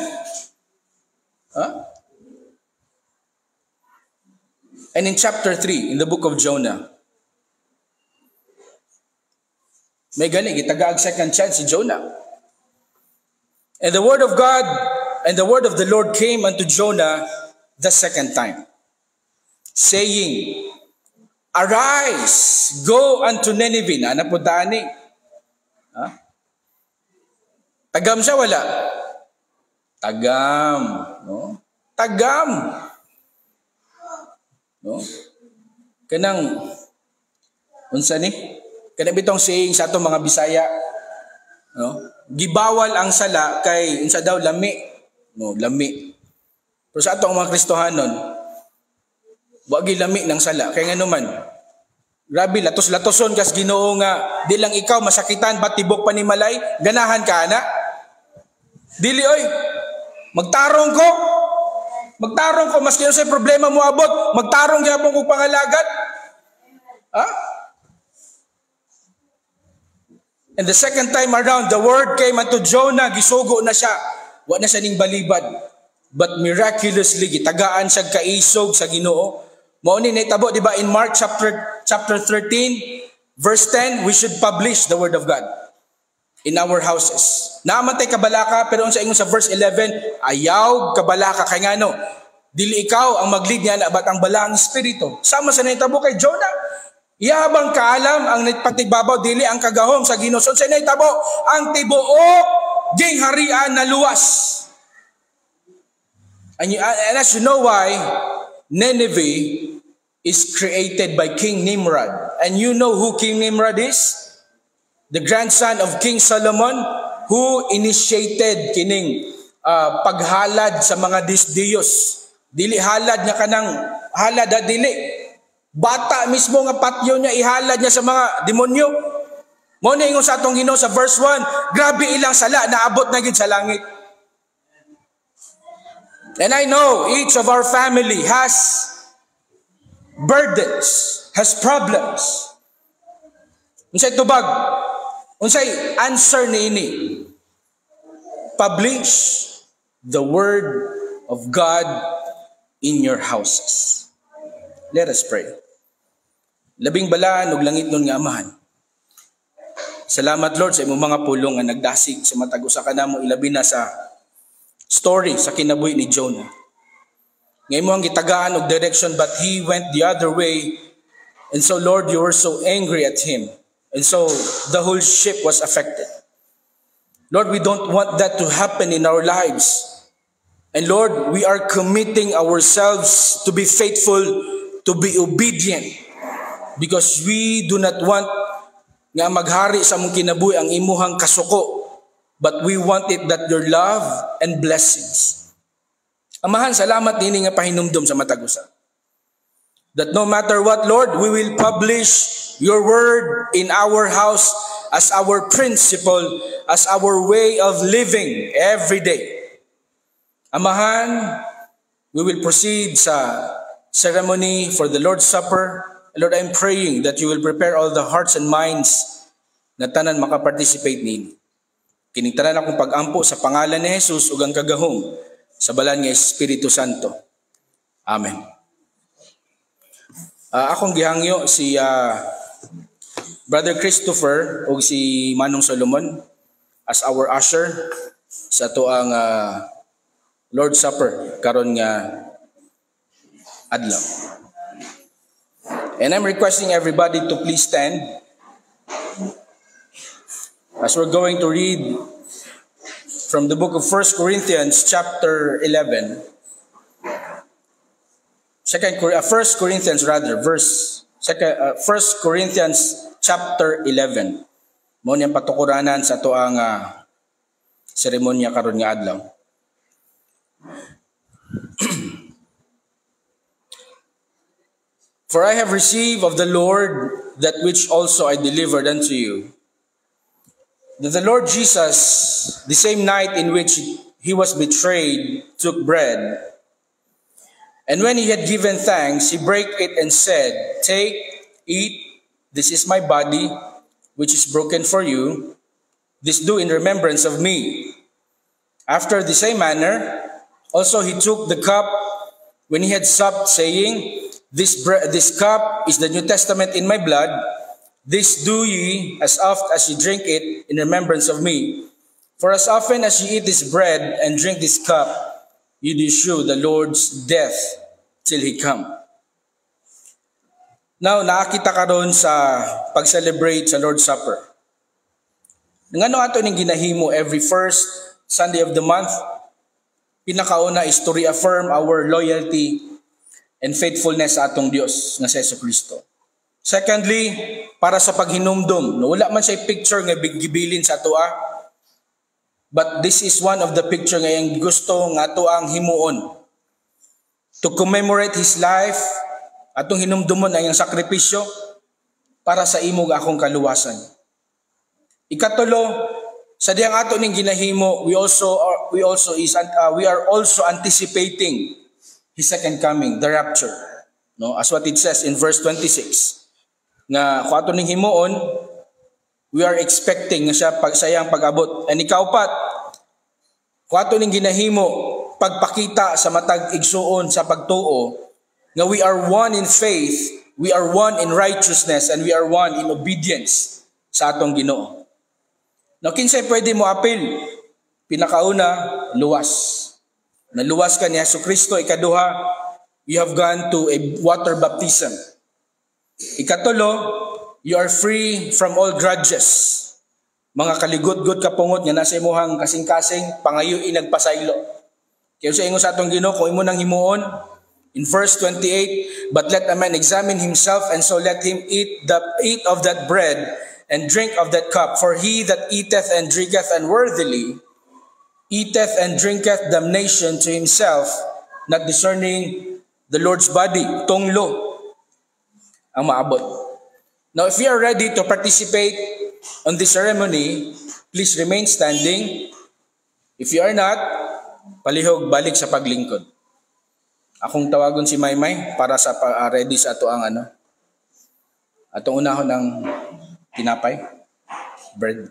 And in chapter 3, in the book of Jonah, may gani, gitagaag second chance si Jonah. And the word of God and the word of the Lord came unto Jonah the second time, saying, Arise, go unto Nineveh. Na po dani. Tagam siya, wala? Tagam. No? Tagam. No? Kanang, unsa ni? Kanang bitong saying sa atong mga Bisaya, no? Gibawal ang sala kay unsa daw lami. No, lami. Pero sa atong mga Kristohanon, wa gi lami ng sala kay ngano man. Grabe latos-latoson kas Ginoo nga di lang ikaw masakitan bat tibok panimalay, ganahan ka ana. Dili oy. Magtarong ko. Magtarong ko maski unsay problema mo abot, magtarong gyapon ko pangalagad. And the second time around, the word came unto Jonah, gisugo na siya. Wa na siya ning balibad. But miraculously, gitagaan siya kaisog sa Ginoo. Mao ni nahitabo, di ba, in Mark chapter 13, verse 10, we should publish the word of God in our houses. Naamantay kabalaka, pero unsa ingon sa verse 11, ayaw kabalaka kay ngano. Dili ikaw ang maglid niya na bat ang balaang espiritu. Sama sa nahitabo kay Jonah. Yabang kaalam ang patigbabaw dili ang kagahom sa Ginoo. Sa nahitabo ang tibuok ging harian na luwas. And as you know why Nineveh is created by King Nimrod. And you know who King Nimrod is? The grandson of King Solomon, who initiated kining paghalad sa mga disdiyos. Dili halad nga kanang halad dili. Bata mismo nga patyo niya, ihalad niya sa mga demonyo. Mo na ingon sa atong Ginoo sa verse 1, grabe ilang sala, naabot na gid sa langit. And I know each of our family has burdens, has problems. Unsay tubag? Unsay answer niini? Publish the word of God in your houses. Let us pray. Labing balaan ug langit nun nga Amahan. Salamat Lord sa imong mga pulong nga nagdasig sa matag usa ka namo ilabi na sa story sa kinabuhi ni Jonah. Ngay mo ang gitagaan og direction but he went the other way, and so Lord, you were so angry at him, and so the whole ship was affected. Lord, we don't want that to happen in our lives. And Lord, we are committing ourselves to be faithful, to be obedient, because we do not want nga maghari sa among kinabuhi ang imuhang kasuko, but we want it that your love and blessings. Amahan, salamat nini nga pahinumdum sa matag usa. That no matter what, Lord, we will publish your word in our house as our principle, as our way of living every day. Amahan, we will proceed sa ceremony for the Lord's Supper. Lord, I'm praying that you will prepare all the hearts and minds na tanan makaparticipate nini. Kining tanan akong pag-ampo sa pangalan ni Jesus ug ang kagahom sa balan nga Espiritu Santo. Amen. Akong gihangyo si Brother Christopher ug si Manong Solomon as our usher sa tuang Lord's Supper karon nga adlaw. And I'm requesting everybody to please stand as we're going to read from the book of 1 Corinthians chapter 11. 1 Corinthians verse 1 Corinthians chapter 11. Mo niyang patukuranan sa tuang seremonya karon nga adlaw. For I have received of the Lord that which also I delivered unto you, that the Lord Jesus, the same night in which he was betrayed, took bread. And when he had given thanks, he brake it and said, Take, eat, this is my body, which is broken for you. This do in remembrance of me. After the same manner, also he took the cup when he had supped, saying, This cup is the New Testament in my blood. This do ye as oft as ye drink it in remembrance of me. For as often as ye eat this bread and drink this cup, ye do shew the Lord's death till he come. Now, nakakita karon sa pag-celebrate sa Lord's Supper. Ngano ato ning ginahimo every first Sunday of the month? Pinakauna is to reaffirm our loyalty and faithfulness sa atong Dios nga si Jesucristo. Secondly, para sa paghinumdum. Wala man siya picture nga gibilin sa atoa, but this is one of the picture nga yung gusto nga ato ang himuon. To commemorate His life, atong hinumdumon ang iyang sakripisyo para sa imong akong kaluwasan. Ikatulo, sa diyang ato ning ginahimo, we are also anticipating His second coming, the rapture. No, as what it says in verse 26. Nga kung ato ning himuon, we are expecting nga siya sayang pag-abot. And ikaw pat, kung ato ning ginahimo, pagpakita sa matag igsuon sa pagtuo, nga we are one in faith, we are one in righteousness, and we are one in obedience sa atong Ginoo. Now, kinsay pwede mo apil? Pinakauna, luwas. Naluwas ka ni Jesucristo. Ikaduha, you have gone to a water baptism. Ikatulo, you are free from all grudges. Mga kaligod-god kapungot nga nasa imuhang kasing-kasing, pangayo nagpasaylo. Kaya sa ingo sa atong Ginoo, kung imo nang himuon, in verse 28, but let a man examine himself, and so let him eat of that bread and drink of that cup. For he that eateth and drinketh unworthily, eateth and drinketh damnation to himself, not discerning the Lord's body. Tonglo ang maabot. Now, if you are ready to participate on this ceremony, please remain standing. If you are not, palihog balik sa paglingkod. Akong tawagon si Maymay para sa ready sa ato ang atong unahon ng tinapay, bread.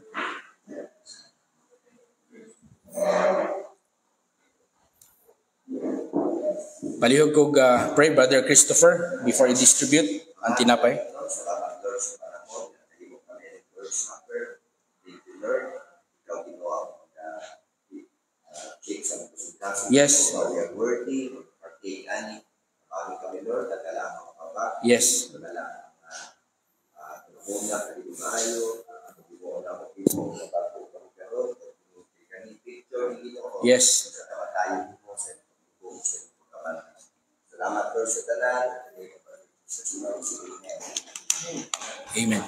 Palihog ko pray Brother Christopher before I distribute ang tinapay. Yes. Yes. Yes. Amen.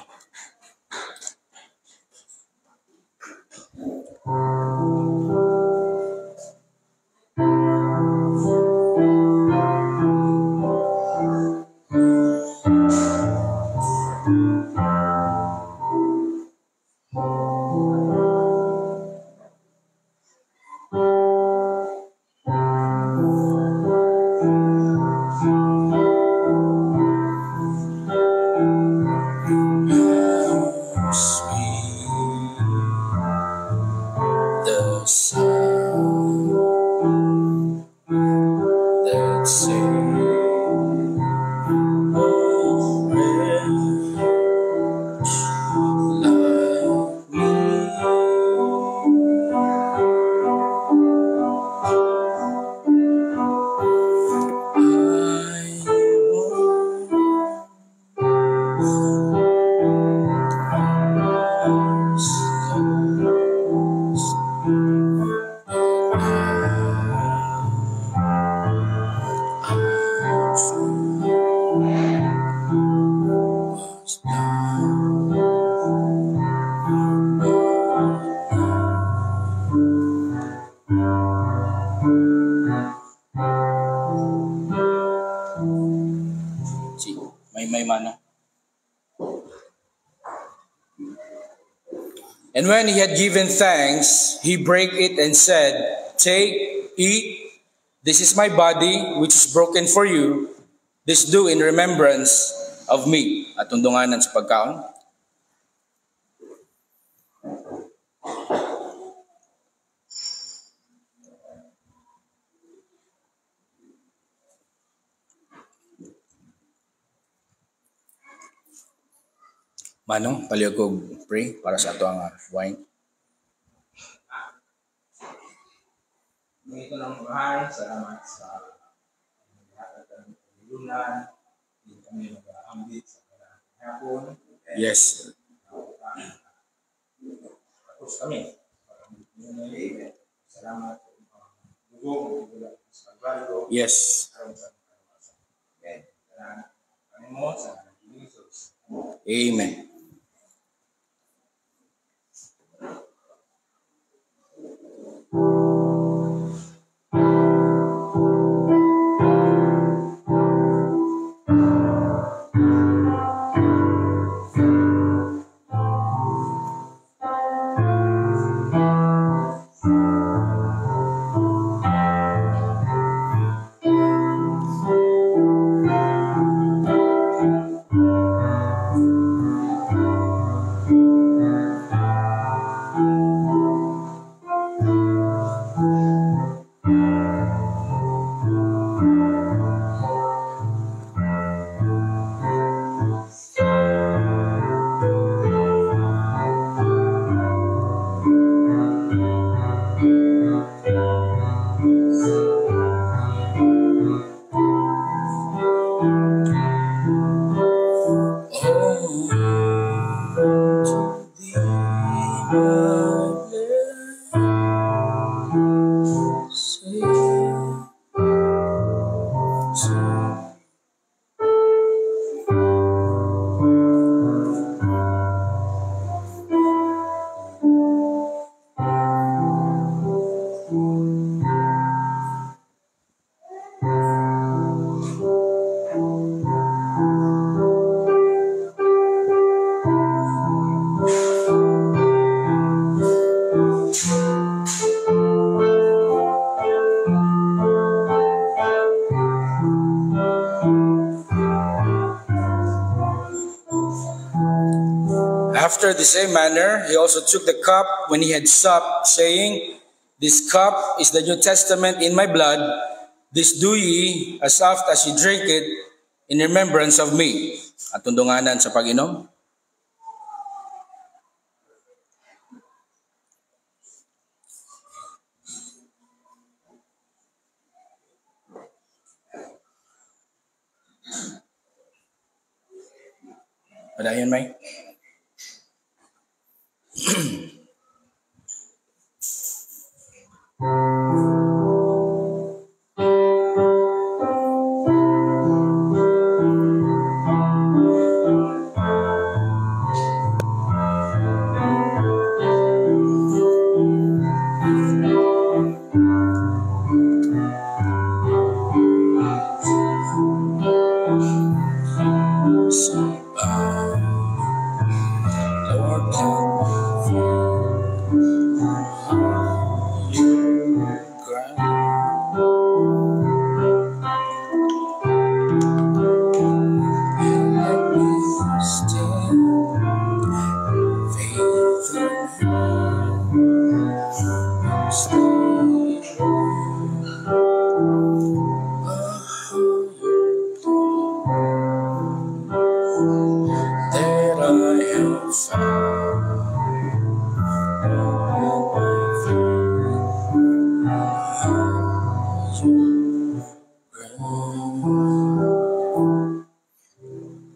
The sound that saves, oh, wretch like me. May mana. And when he had given thanks, he brake it and said, "Take, eat, this is my body, which is broken for you. This do in remembrance of me." At tundunganan sa pagkaon. Manong, palihog ko pray para sa ato ang wine. Ito ng mahal, salamat sa lahat ng paglunan. Hindi kami mag-aambit sa hapon. Yes. Tapos kami. Salamat. Dugong, sa pagbago. Yes. Salamat. Kami mo sa Jesus. Amen. After the same manner, he also took the cup when he had supped, saying, This cup is the New Testament in my blood. This do ye as oft as ye drink it in remembrance of me. At tundunganan sa pag-inom. Padayon, May.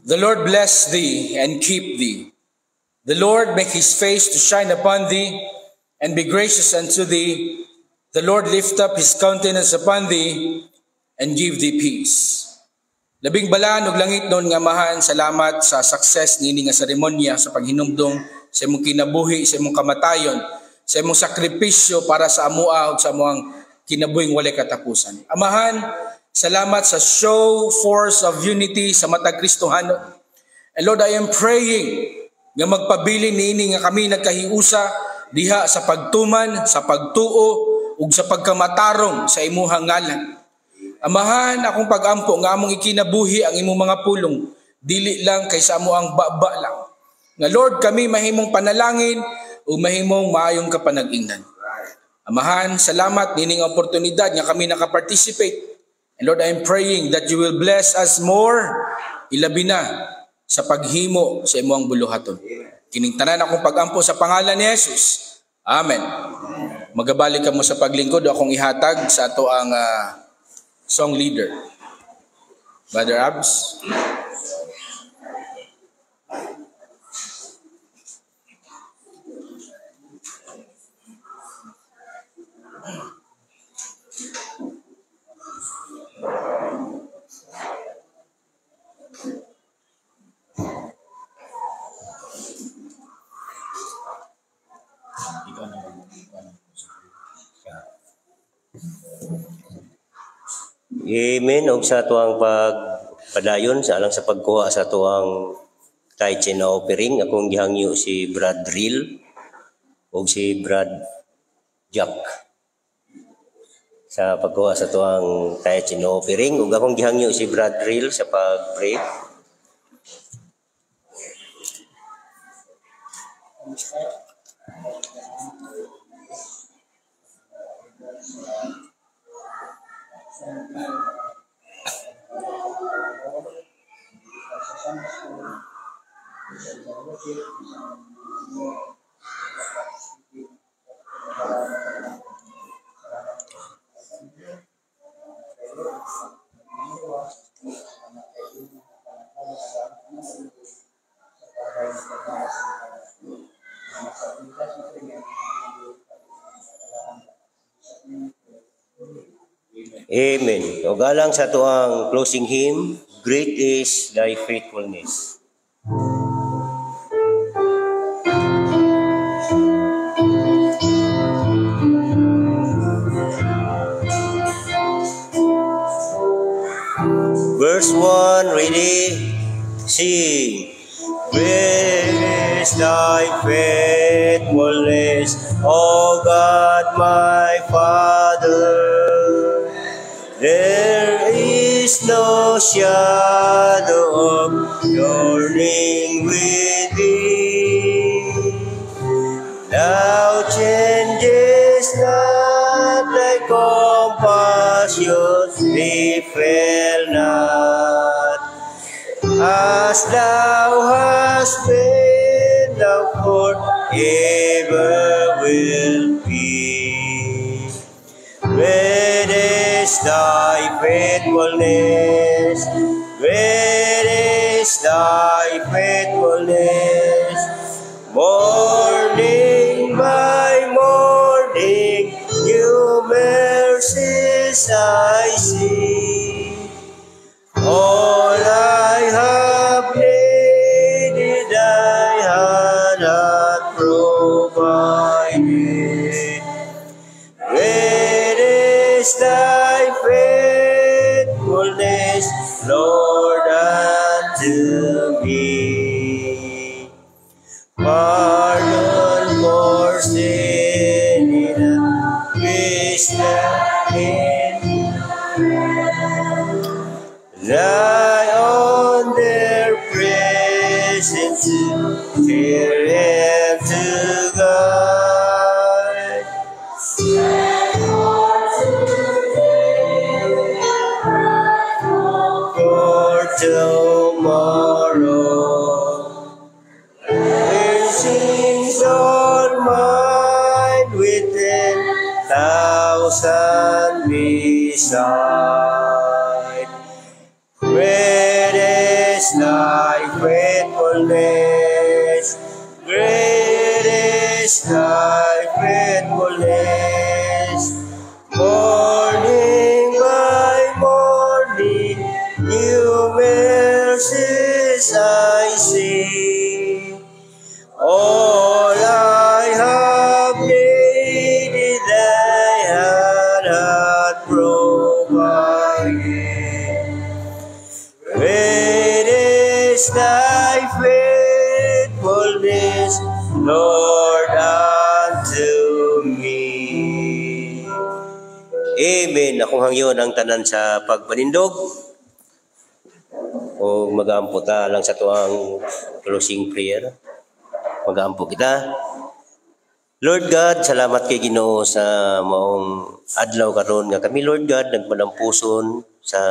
The Lord bless thee and keep thee. The Lord make his face to shine upon thee and be gracious unto thee. The Lord lift up his countenance upon thee and give thee peace. Labing balaan ug langit noon nga Amahan, salamat sa success nini nga seremonya sa paghinumdom sa imong kinabuhi, sa imong kamatayon, sa imong sakripisyo para sa amua ug sa among kinabuhing walay katapusan. Amahan, salamat sa show force of unity sa matag Kristohanon. And Lord, I am praying nga magpabilin niini nga kami nagkahiusa diha sa pagtuman, sa pagtuo ug sa pagkamatarong sa imuhang ngalan. Amahan, akong pag-ampo nga among ikinabuhi ang imong mga pulong, dili lang kaysa amo ang baba lang. Nga Lord, kami mahimong panalangin o mahimong maayong kapanag-ingnan. Amahan, salamat nining oportunidad nga kami nakaparticipate. And Lord, I am praying that you will bless us more, ilabi na sa paghimo sa imong buluhaton. Kining tanan akong pag-ampo sa pangalan ni Jesus. Amen. Magabalik ka mo sa paglingkod, akong ihatag sa ato ang song leader. Brother Abs. Amen. Og sa tuang pagpadayon sa alang sa pagkuha sa tuang tithe na offering, akong gihangyo si Brad Drill og si Brad Jack sa pagkuha sa tuang tithe na offering, ug akong gihangyo si Brad Drill sa pag-pray. Amen. O galang sa tuang closing hymn, Great is thy faithfulness. Verse 1, ready, sing. Great is thy faithfulness, O God my Father. There is no shadow of turning with thee. as thou hast been, thou forever will be. Great is thy faithfulness, great is thy faithfulness. Morning by morning, new mercies I see. All I have needed, thy hand hath provided. Great is thy faithfulness, Lord, unto me. Pardon for sin in a wisdom in lie on their presence to fear and to guide. For tomorrow, blessings on mine with 10,000 beside. Great is thy faithfulness, great is thy faithfulness. Morning by morning, new mercies I see. All I have needed, thy hand hath provided. Great is thy faithfulness, Lord, unto me. Amen. Akong hangyon ang tanan sa pagpanindog. O mag-aampo ta lang sa tuang closing prayer. Mag-aampo kita. Lord God, salamat kay Ginoo sa maong adlaw karon nga kami, Lord God, nagpanampuson sa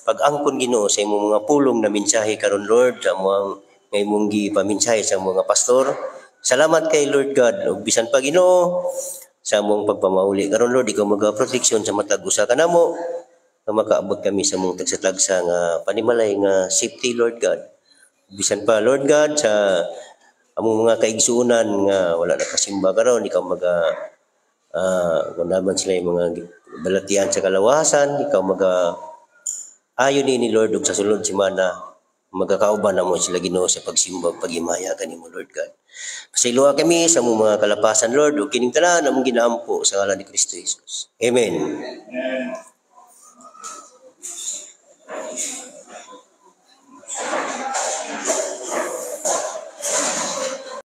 pag-angkon Ginoo sa imong mga pulong na mensahe karon, Lord, sa among nga imong gipaminsahe sa mga pastor. Salamat kay Lord God, ug bisan pa Ginoo sa among pagpamauli karon, Lord, ikaw magaproteksyon sa matag usa kanamo nga makaabot kami sa among tagsa-tagsa nga panimalay nga safety, Lord God. Bisan pa, Lord God, sa among mga kaigsuonan nga wala na kasimba karon, ikaw kung naman sila yung mga balatian sa kalawasan, ikaw ayon ni Lord ug sa sulod semana magkakauban na mo sila Ginoo sa pagsimba pagimaya kanimo, Lord God. Pasiluha kami sa among mga kalapasan, Lord, ug kining tanan among ginaampo sa ngalan ni Kristo Jesus. Amen.